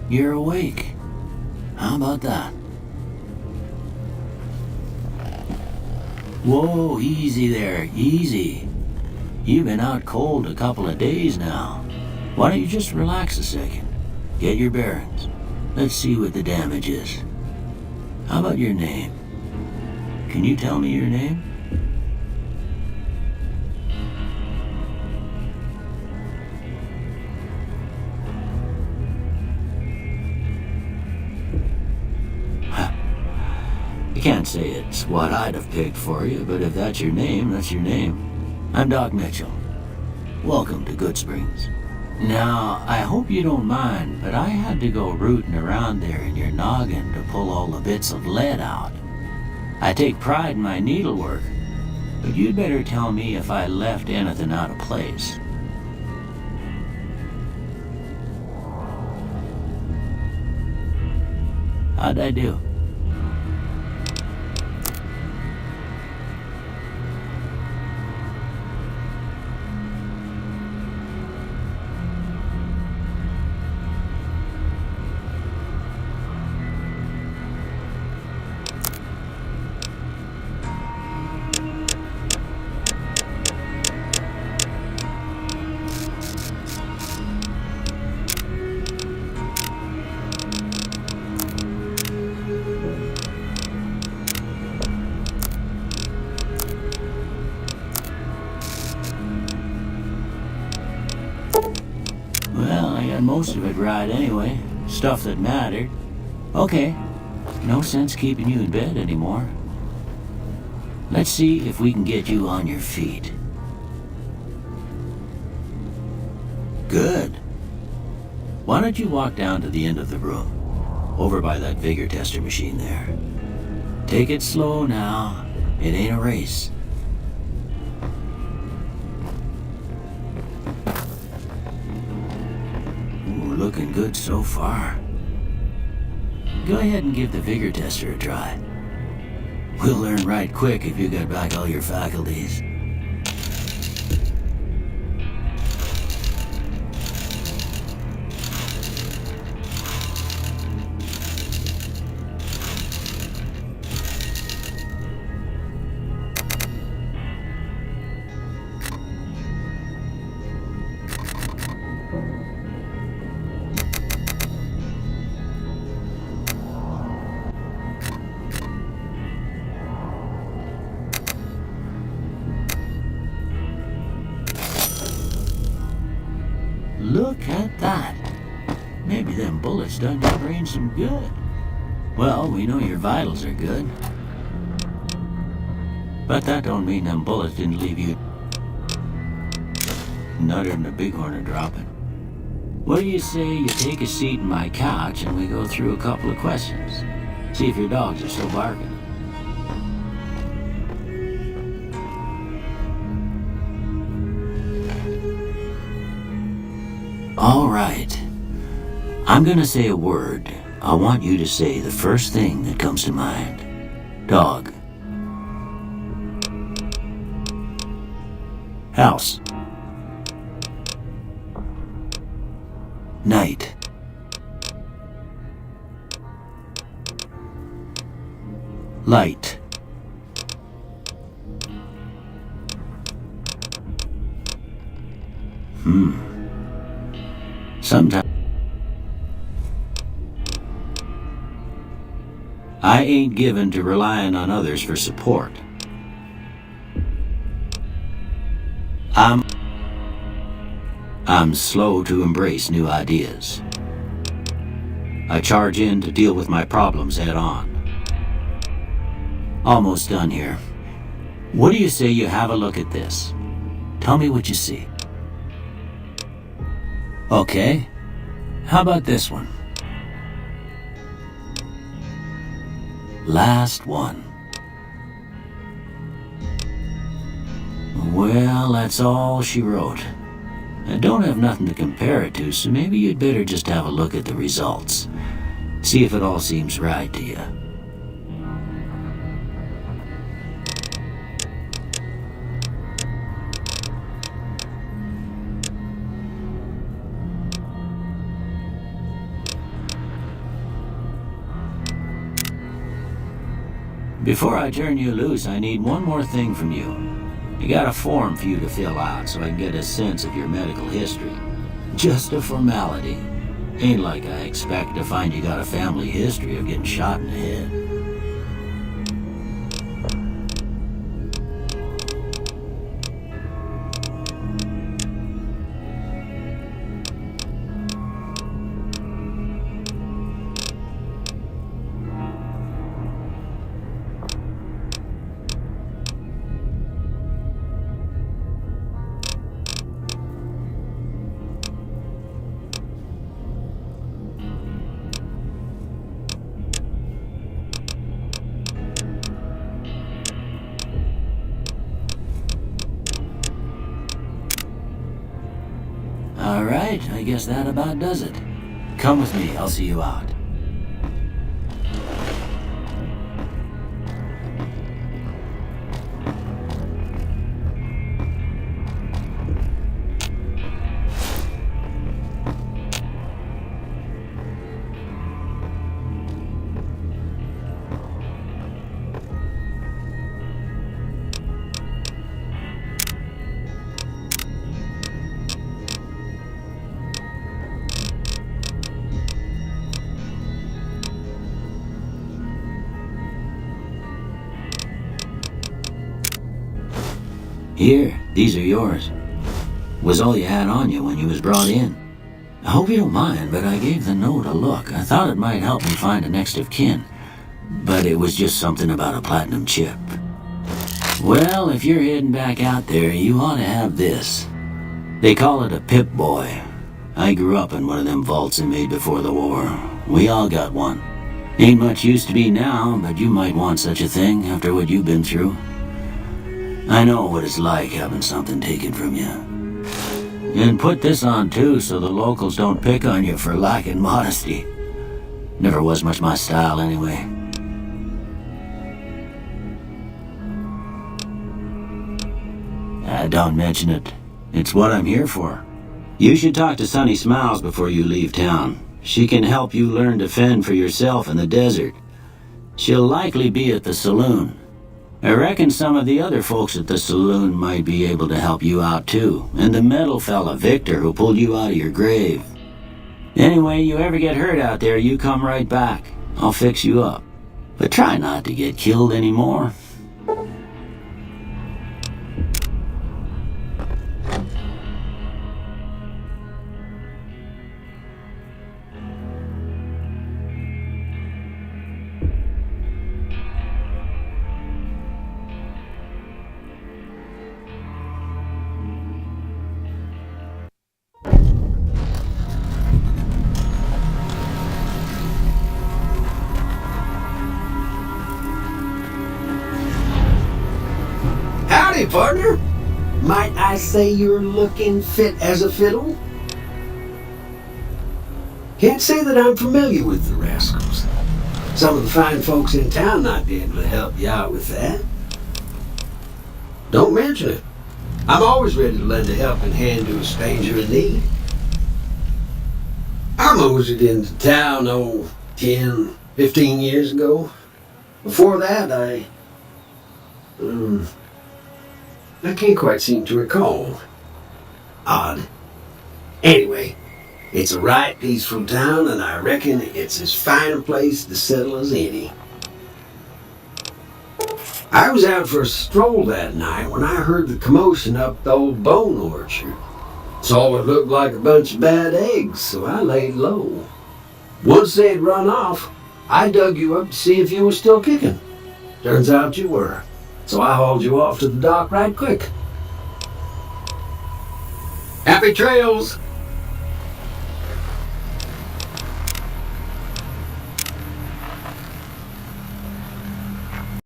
you're awake. How about that? Whoa, easy there, easy. You've been out cold a couple of days now. Why don't you just relax a second? Get your bearings. Let's see what the damage is. How about your name? Can you tell me your name? I can't say it's what I'd have picked for you, but if that's your name, that's your name. I'm Doc Mitchell. Welcome to Goodsprings. Now, I hope you don't mind, but I had to go rooting around there in your noggin to pull all the bits of lead out. I take pride in my needlework, but you'd better tell me if I left anything out of place. How'd I do? Well, I got most of it right anyway. Stuff that mattered. Okay, no sense keeping you in bed anymore. Let's see if we can get you on your feet. Good. Why don't you walk down to the end of the room, over by that vigor tester machine there. Take it slow now. It ain't a race. Looking good so far. Go ahead and give the vigor tester a try. We'll learn right quick if you got back all your faculties. Look at that. Maybe them bullets done your brain some good. Well, we know your vitals are good. But that don't mean them bullets didn't leave you nutted and a bighorn are dropping. What do you say you take a seat in my couch and we go through a couple of questions? See if your dogs are still barking. All right. I'm gonna say a word. I want you to say the first thing that comes to mind. Dog. House. Night. Light. Sometimes I ain't given to relying on others for support. I'm slow to embrace new ideas. I charge in to deal with my problems head on. Almost done here. What do you say you have a look at this? Tell me what you see. Okay. How about this one? Last one. Well, that's all she wrote. I don't have nothing to compare it to, so maybe you'd better just have a look at the results. See if it all seems right to you. Before I turn you loose, I need one more thing from you. I got a form for you to fill out so I can get a sense of your medical history. Just a formality. Ain't like I expect to find you got a family history of getting shot in the head. All right, I guess that about does it. Come with me, I'll see you out. Here, these are yours. Was all you had on you when you was brought in. I hope you don't mind, but I gave the note a look. I thought it might help me find a next of kin. But it was just something about a platinum chip. Well, if you're heading back out there, you ought to have this. They call it a Pip-Boy. I grew up in one of them vaults they made before the war. We all got one. Ain't much use to be now, but you might want such a thing after what you've been through. I know what it's like having something taken from you. And put this on too so the locals don't pick on you for lacking modesty. Never was much my style anyway. Don't mention it. It's what I'm here for. You should talk to Sunny Smiles before you leave town. She can help you learn to fend for yourself in the desert. She'll likely be at the saloon. I reckon some of the other folks at the saloon might be able to help you out too, and the metal fella Victor who pulled you out of your grave. Anyway, you ever get hurt out there, you come right back. I'll fix you up. But try not to get killed anymore. Howdy, partner. Might I say you're looking fit as a fiddle? Can't say that I'm familiar with the rascals. Some of the fine folks in town might be able to help you out with that. Don't mention it. I'm always ready to lend a helping hand to a stranger in need. I moseyed into town, 10, 15 years ago. Before that, I can't quite seem to recall. Odd. Anyway, it's a right peaceful town, and I reckon it's as fine a place to settle as any. I was out for a stroll that night when I heard the commotion up the old bone orchard. Saw what looked like a bunch of bad eggs, so I laid low. Once they had run off, I dug you up to see if you were still kicking. Turns out you were. So I hauled you off to the dock right quick. Happy trails!